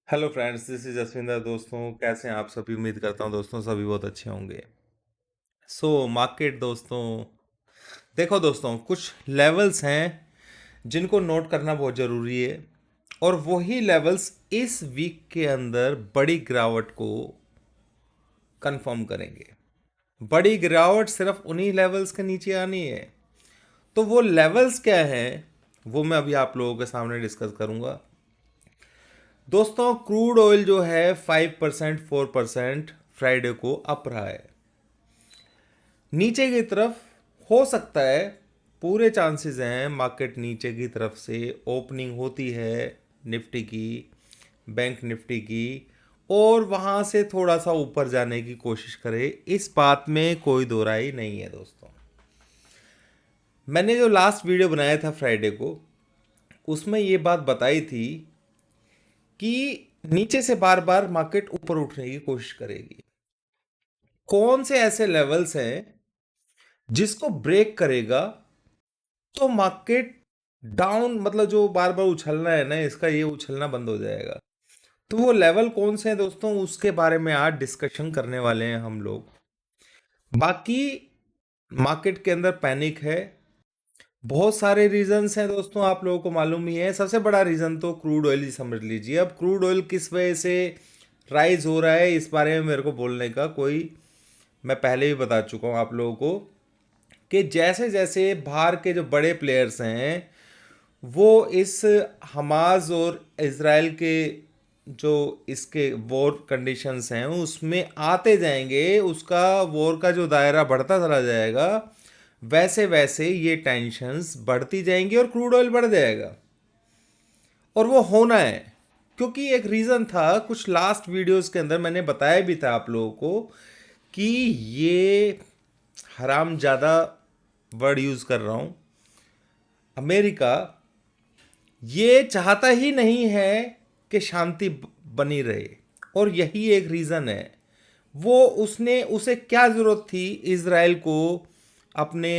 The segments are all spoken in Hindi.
Hello friends, this is Jaswinder. दोस्तों, कैसे हैं आप सभी? उम्मीद करता हूँ दोस्तों सभी बहुत अच्छे होंगे। मार्केट दोस्तों, देखो दोस्तों, कुछ लेवल्स हैं जिनको नोट करना बहुत ज़रूरी है। और वही लेवल्स इस वीक के अंदर बड़ी गिरावट को कंफर्म करेंगे। बड़ी गिरावट सिर्फ उन्हीं लेवल्स के नीचे आनी है। तो वो लेवल्स क्या हैं, वो मैं अभी आप लोगों के सामने डिस्कस करूंगा। दोस्तों, क्रूड ऑयल जो है 5% 4% फ्राइडे को अप रहा है। नीचे की तरफ हो सकता है, पूरे चांसेस हैं मार्केट नीचे की तरफ से ओपनिंग होती है निफ्टी की, बैंक निफ्टी की, और वहां से थोड़ा सा ऊपर जाने की कोशिश करे। इस बात में कोई दो राय नहीं है दोस्तों। मैंने जो लास्ट वीडियो बनाया था फ्राइडे को, उसमें ये बात बताई थी कि नीचे से बार बार मार्केट ऊपर उठने की कोशिश करेगी। कौन से ऐसे लेवल्स हैं जिसको ब्रेक करेगा तो मार्केट डाउन, मतलब जो बार बार उछलना है ना, इसका ये उछलना बंद हो जाएगा। तो वो लेवल कौन से हैं दोस्तों, उसके बारे में आज डिस्कशन करने वाले हैं हम लोग। बाकी मार्केट के अंदर पैनिक है। बहुत सारे रीजंस हैं दोस्तों, आप लोगों को मालूम ही है। सबसे बड़ा रीजन तो क्रूड ऑयल ही समझ लीजिए। अब क्रूड ऑयल किस वजह से राइज हो रहा है, इस बारे में मेरे को बोलने का कोई, मैं पहले भी बता चुका हूँ आप लोगों को कि जैसे जैसे बाहर के जो बड़े प्लेयर्स हैं वो इस हमास और इसराइल के जो इसके वॉर कंडीशंस हैं उसमें आते जाएंगे, उसका वॉर का जो दायरा बढ़ता चला जाएगा, वैसे वैसे ये टेंशन्स बढ़ती जाएंगी और क्रूड ऑयल बढ़ जाएगा। और वो होना है, क्योंकि एक रीज़न था, कुछ लास्ट वीडियोस के अंदर मैंने बताया भी था आप लोगों को कि ये हराम ज़्यादा वर्ड यूज़ कर रहा हूँ, अमेरिका ये चाहता ही नहीं है कि शांति बनी रहे। और यही एक रीज़न है। वो उसने उसे क्या ज़रूरत थी इज़राइल को अपने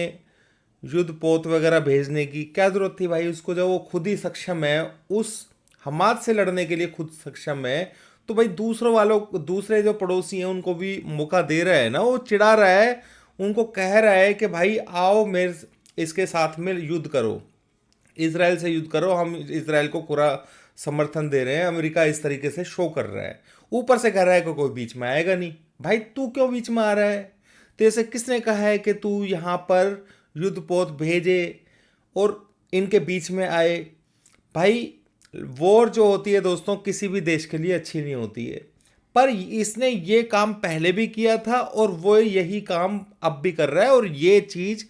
युद्ध पोत वगैरह भेजने की? क्या ज़रूरत थी भाई उसको, जब वो खुद ही सक्षम है, उस हमाद से लड़ने के लिए खुद सक्षम है। तो भाई दूसरों वालों, दूसरे जो पड़ोसी हैं उनको भी मौका दे रहा है ना, वो चिढ़ा रहा है, उनको कह रहा है कि भाई आओ मेरे इसके साथ में युद्ध करो, इसराइल से युद्ध करो, हम इसराइल को पूरा समर्थन दे रहे हैं। अमेरिका इस तरीके से शो कर रहा है, ऊपर से कह रहा है कि कोई बीच में आएगा नहीं। भाई तू क्यों बीच में आ रहा है? तेरे से किसने कहा है कि तू यहाँ पर युद्ध पोत भेजे और इनके बीच में आए? भाई वॉर जो होती है दोस्तों किसी भी देश के लिए अच्छी नहीं होती है। पर इसने ये काम पहले भी किया था और वो यही काम अब भी कर रहा है। और ये चीज़,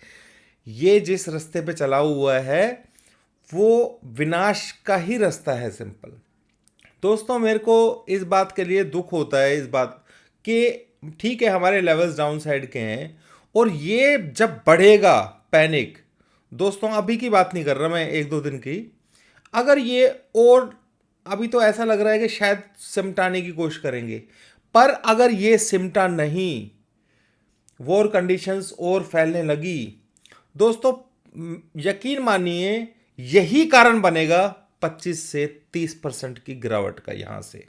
ये जिस रास्ते पे चला हुआ है वो विनाश का ही रास्ता है, सिंपल। दोस्तों, मेरे को इस बात के लिए दुख होता है, इस बात कि ठीक है हमारे लेवल्स डाउन साइड के हैं, और ये जब बढ़ेगा पैनिक, दोस्तों अभी की बात नहीं कर रहा मैं, एक दो दिन की, अगर ये और अभी तो ऐसा लग रहा है कि शायद सिमटाने की कोशिश करेंगे, पर अगर ये सिमटा नहीं, वॉर कंडीशंस और फैलने लगी, दोस्तों यकीन मानिए यही कारण बनेगा 25 से 30% की गिरावट का। यहां से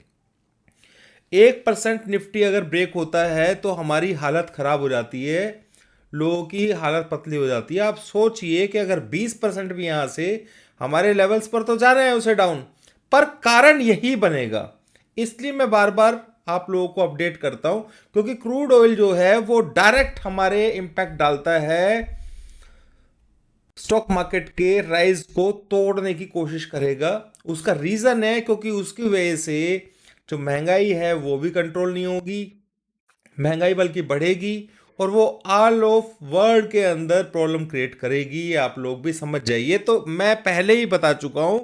1% निफ्टी अगर ब्रेक होता है तो हमारी हालत खराब हो जाती है, लोगों की हालत पतली हो जाती है। आप सोचिए कि अगर 20% भी यहां से हमारे लेवल्स पर तो जा रहे हैं उसे डाउन, पर कारण यही बनेगा। इसलिए मैं बार बार आप लोगों को अपडेट करता हूं, क्योंकि क्रूड ऑयल जो है वो डायरेक्ट हमारे इंपैक्ट डालता है, स्टॉक मार्केट के राइज को तोड़ने की कोशिश करेगा। उसका रीजन है क्योंकि उसकी वजह से जो महंगाई है वो भी कंट्रोल नहीं होगी, महंगाई बल्कि बढ़ेगी, और वो ऑल ऑफ वर्ल्ड के अंदर प्रॉब्लम क्रिएट करेगी। ये आप लोग भी समझ जाइए। तो मैं पहले ही बता चुका हूं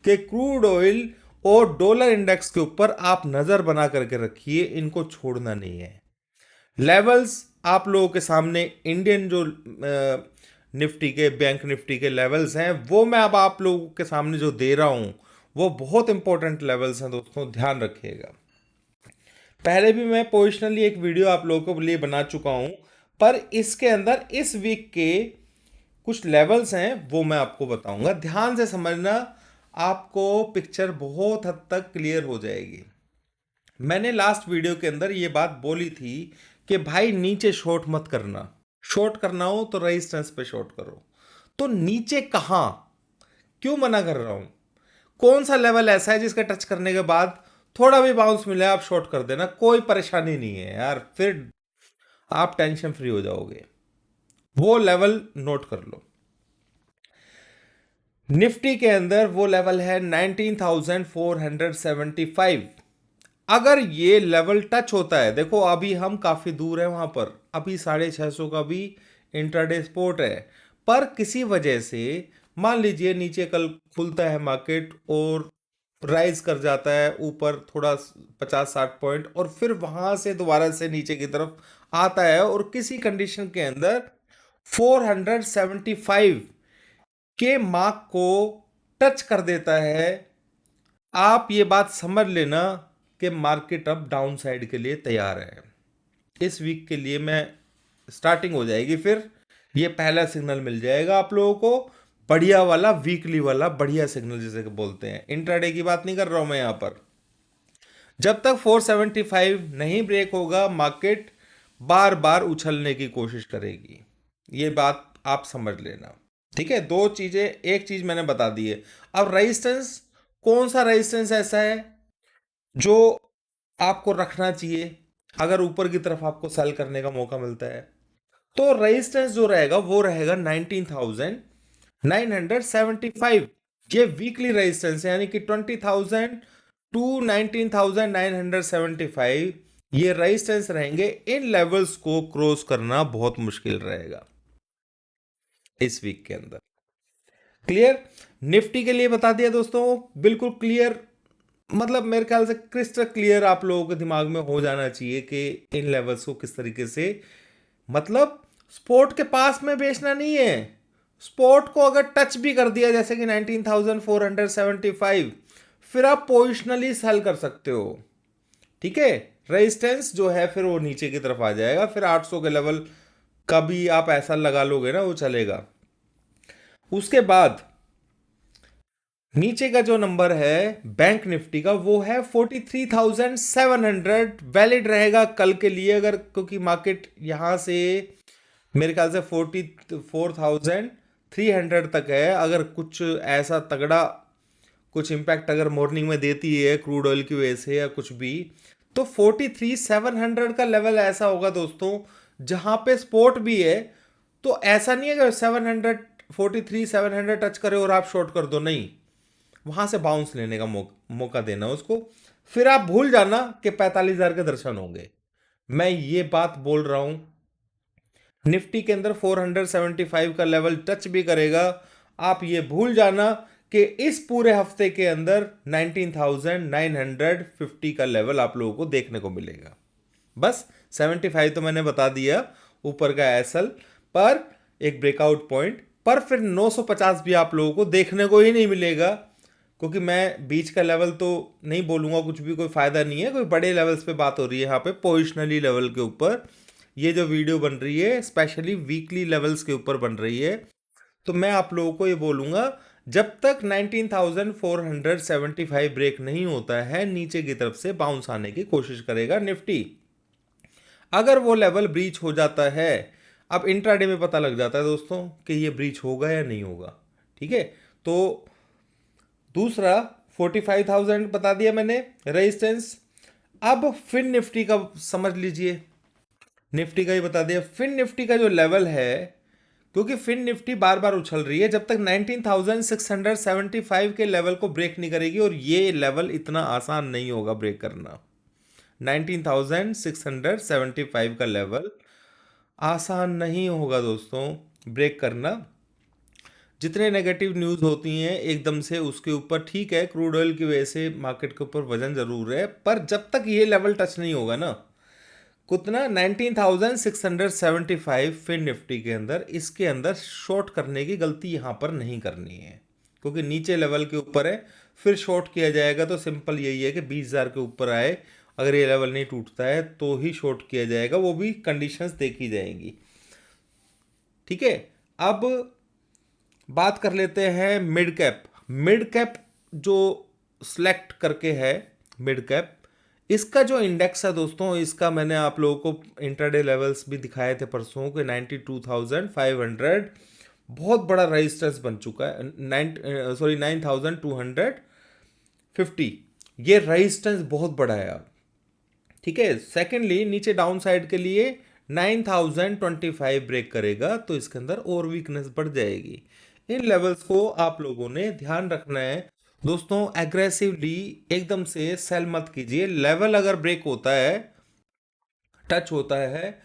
कि क्रूड ऑयल और डॉलर इंडेक्स के ऊपर आप नजर बना करके रखिए, इनको छोड़ना नहीं है। लेवल्स आप लोगों के सामने, इंडियन जो निफ्टी के, बैंक निफ्टी के लेवल्स हैं, वो मैं अब आप लोगों के सामने जो दे रहा हूं वो बहुत इंपॉर्टेंट लेवल्स हैं दोस्तों, ध्यान रखिएगा। पहले भी मैं पोजिशनली एक वीडियो आप लोगों के लिए बना चुका हूं, पर इसके अंदर इस वीक के कुछ लेवल्स हैं वो मैं आपको बताऊंगा। ध्यान से समझना, आपको पिक्चर बहुत हद तक क्लियर हो जाएगी। मैंने लास्ट वीडियो के अंदर ये बात बोली थी कि भाई नीचे शॉर्ट मत करना, शॉर्ट करना हो तो रेजिस्टेंस पे शॉर्ट करो। तो नीचे कहाँ, क्यों मना कर रहा हूं? कौन सा लेवल ऐसा है जिसका टच करने के बाद थोड़ा भी बाउंस मिले आप शॉर्ट कर देना, कोई परेशानी नहीं है यार, फिर आप टेंशन फ्री हो जाओगे। वो लेवल नोट कर लो। निफ्टी के अंदर वो लेवल है 19,475। अगर ये लेवल टच होता है, देखो अभी हम काफी दूर है वहां पर, अभी 650 का भी इंट्राडे सपोर्ट है, पर किसी वजह से मान लीजिए नीचे कल खुलता है मार्केट और राइज कर जाता है ऊपर थोड़ा 50-60 पॉइंट, और फिर वहां से दोबारा से नीचे की तरफ आता है और किसी कंडीशन के अंदर 475 के मार्क को टच कर देता है, आप ये बात समझ लेना कि मार्केट अब डाउन साइड के लिए तैयार है। इस वीक के लिए मैं स्टार्टिंग हो जाएगी, फिर ये पहला सिग्नल मिल जाएगा आप लोगों को, बढ़िया वाला वीकली वाला बढ़िया सिग्नल जिसे बोलते हैं। इंट्राडे की बात नहीं कर रहा हूं मैं यहां पर। जब तक 475 नहीं ब्रेक होगा मार्केट बार बार उछलने की कोशिश करेगी, ये बात आप समझ लेना। ठीक है, दो चीजें, एक चीज मैंने बता दी है। अब रेजिस्टेंस, कौन सा रेजिस्टेंस ऐसा है जो आपको रखना चाहिए अगर ऊपर की तरफ आपको सेल करने का मौका मिलता है? तो रेजिस्टेंस जो रहेगा वो रहेगा 19,975। ये वीकली रेजिस्टेंस है, यानी कि 20,000 टू 19,975 ये रेजिस्टेंस रहेंगे। इन लेवल्स को क्रॉस करना बहुत मुश्किल रहेगा इस वीक के अंदर। क्लियर? निफ्टी के लिए बता दिया दोस्तों, बिल्कुल क्लियर, मतलब मेरे ख्याल से क्रिस्टल क्लियर आप लोगों के दिमाग में हो जाना चाहिए कि इन लेवल्स को किस तरीके से, मतलब स्पोर्ट के पास में बेचना नहीं है। स्पोर्ट को अगर टच भी कर दिया जैसे कि 19,475, फिर आप पोजिशनली सेल कर सकते हो। ठीक है, रेजिस्टेंस जो है फिर वो नीचे की तरफ आ जाएगा, फिर 800 के लेवल का भी आप ऐसा लगा लोगे ना, वो चलेगा। उसके बाद नीचे का जो नंबर है बैंक निफ्टी का वो है 43,700, वैलिड रहेगा कल के लिए अगर, क्योंकि मार्केट यहां से मेरे ख्याल से 44,300 तक है। अगर कुछ ऐसा तगड़ा कुछ इम्पैक्ट अगर मॉर्निंग में देती है क्रूड ऑयल की वजह से या कुछ भी, तो 43,700 का लेवल ऐसा होगा दोस्तों जहां पे सपोर्ट भी है। तो ऐसा नहीं है कि 700 43,700 टच करे और आप शॉर्ट कर दो, नहीं, वहां से बाउंस लेने का मौका देना उसको। फिर आप भूल जाना कि 45,000 के दर्शन होंगे। मैं ये बात बोल रहा हूं, निफ्टी के अंदर 475 का लेवल टच भी करेगा, आप ये भूल जाना कि इस पूरे हफ्ते के अंदर 19,950 का लेवल आप लोगों को देखने को मिलेगा। बस 75 तो मैंने बता दिया ऊपर का एसएल पर एक ब्रेकआउट पॉइंट, पर फिर 950 भी आप लोगों को देखने को ही नहीं मिलेगा, क्योंकि मैं बीच का लेवल तो नहीं बोलूंगा कुछ भी, कोई फायदा नहीं है, कोई बड़े लेवल्स पे बात हो रही है यहाँ पे, पोजिशनली लेवल के ऊपर ये जो वीडियो बन रही है स्पेशली वीकली लेवल्स के ऊपर बन रही है। तो मैं आप लोगों को ये बोलूंगा, जब तक 19,475 ब्रेक नहीं होता है नीचे की तरफ से बाउंस आने की कोशिश करेगा निफ्टी। अगर वो लेवल ब्रीच हो जाता है, अब इंट्राडे में पता लग जाता है दोस्तों कि ये ब्रीच होगा या नहीं होगा। ठीक है, तो दूसरा 45,000 बता दिया मैंने रेजिस्टेंस। अब फिन निफ्टी का समझ लीजिए, निफ्टी का ही बता दिया। फिन निफ्टी का जो लेवल है, क्योंकि फिन निफ्टी बार बार उछल रही है, जब तक 19,675 के लेवल को ब्रेक नहीं करेगी, और ये लेवल इतना आसान नहीं होगा ब्रेक करना। 19,675 का लेवल आसान नहीं होगा दोस्तों ब्रेक करना। जितने नेगेटिव न्यूज़ होती हैं एकदम से उसके ऊपर, ठीक है क्रूड ऑयल की वजह से मार्केट के ऊपर वजन जरूर है, पर जब तक ये लेवल टच नहीं होगा ना, कितना 19,675 फिन निफ्टी के अंदर, इसके अंदर शॉर्ट करने की गलती यहाँ पर नहीं करनी है, क्योंकि नीचे लेवल के ऊपर है, फिर शॉर्ट किया जाएगा तो सिंपल यही है कि 20,000 के ऊपर आए, अगर ये लेवल नहीं टूटता है तो ही शॉर्ट किया जाएगा, वो भी कंडीशंस देखी जाएंगी। ठीक है, अब बात कर लेते हैं मिड कैप। मिड कैप जो सिलेक्ट करके है, मिड कैप इसका जो इंडेक्स है दोस्तों, इसका मैंने आप लोगों को इंट्राडे लेवल्स भी दिखाए थे परसों के 92,500, बहुत बड़ा रेजिस्टेंस बन चुका है। 9,250, ये रेजिस्टेंस बहुत बड़ा है अब। ठीक है, सेकेंडली नीचे डाउन साइड के लिए 9,025 ब्रेक करेगा तो इसके अंदर और वीकनेस बढ़ जाएगी। इन लेवल्स को आप लोगों ने ध्यान रखना है दोस्तों। एग्रेसिवली एकदम से सेल मत कीजिए। लेवल अगर ब्रेक होता है, टच होता है,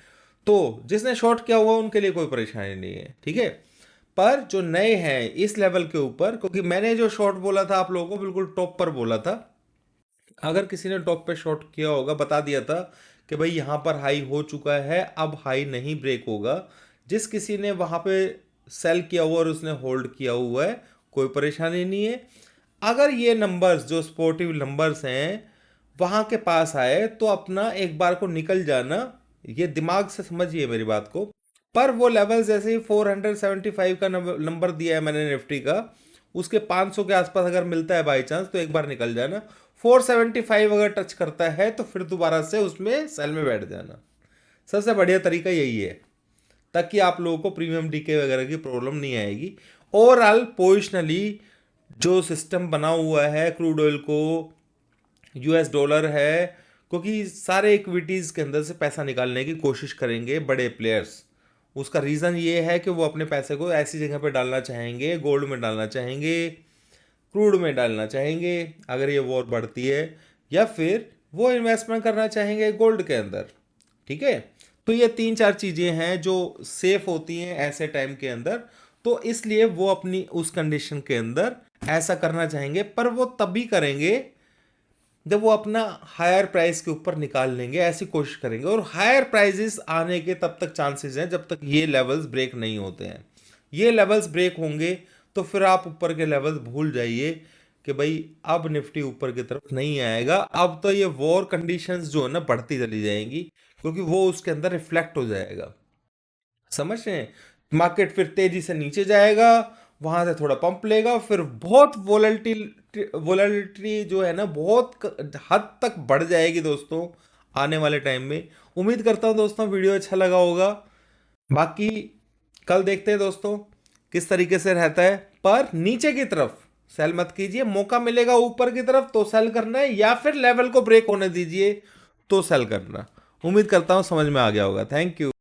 तो जिसने शॉर्ट किया हुआ उनके लिए कोई परेशानी नहीं है, ठीक है। पर जो नए हैं इस लेवल के ऊपर, क्योंकि मैंने जो शॉर्ट बोला था आप लोगों को बिल्कुल टॉप पर बोला था, अगर किसी ने टॉप पे शॉर्ट किया होगा बता दिया था कि भाई यहाँ पर हाई हो चुका है, अब हाई नहीं ब्रेक होगा। जिस किसी ने वहाँ पे सेल किया हुआ और उसने होल्ड किया हुआ है, कोई परेशानी नहीं है। अगर ये नंबर्स जो स्पोर्टिव नंबर्स हैं वहाँ के पास आए तो अपना एक बार को निकल जाना, ये दिमाग से समझिए मेरी बात को। पर वो लेवल जैसे ही 475 का नंबर दिया है मैंने निफ्टी का, उसके 500 के आसपास अगर मिलता है बाई चांस तो एक बार निकल जाना। 475 अगर टच करता है तो फिर दोबारा से उसमें सेल में बैठ जाना। सबसे बढ़िया तरीका यही है, ताकि आप लोगों को प्रीमियम डीके वगैरह की प्रॉब्लम नहीं आएगी। ओवरऑल पोजिशनली जो सिस्टम बना हुआ है क्रूड ऑयल को, यूएस डॉलर है, क्योंकि सारे इक्विटीज़ के अंदर से पैसा निकालने की कोशिश करेंगे बड़े प्लेयर्स। उसका रीज़न ये है कि वो अपने पैसे को ऐसी जगह पे डालना चाहेंगे, गोल्ड में डालना चाहेंगे, क्रूड में डालना चाहेंगे अगर ये वॉर बढ़ती है, या फिर वो इन्वेस्टमेंट करना चाहेंगे गोल्ड के अंदर। ठीक है, तो ये 3-4 चीज़ें हैं जो सेफ होती हैं ऐसे टाइम के अंदर, तो इसलिए वो अपनी उस कंडीशन के अंदर ऐसा करना चाहेंगे। पर वो तभी करेंगे जब वो अपना हायर प्राइस के ऊपर निकाल लेंगे, ऐसी कोशिश करेंगे। और हायर प्राइजेस आने के तब तक चांसेस हैं जब तक ये लेवल्स ब्रेक नहीं होते हैं। ये लेवल्स ब्रेक होंगे तो फिर आप ऊपर के लेवल्स भूल जाइए कि भाई अब निफ्टी ऊपर की तरफ नहीं आएगा। अब तो ये वॉर कंडीशंस जो है ना बढ़ती चली जाएंगी, क्योंकि वो उसके अंदर रिफ्लेक्ट हो जाएगा। समझ रहे हैं? मार्केट फिर तेजी से नीचे जाएगा, वहां से थोड़ा पंप लेगा, फिर बहुत वोलेटिलिटी जो है ना बहुत हद तक बढ़ जाएगी दोस्तों आने वाले टाइम में। उम्मीद करता हूं दोस्तों वीडियो अच्छा लगा होगा। बाकी कल देखते हैं दोस्तों किस तरीके से रहता है। पर नीचे की तरफ सेल मत कीजिए, मौका मिलेगा ऊपर की तरफ तो सेल करना है, या फिर लेवल को ब्रेक होने दीजिए तो सेल करना। उम्मीद करता हूं समझ में आ गया होगा। Thank you.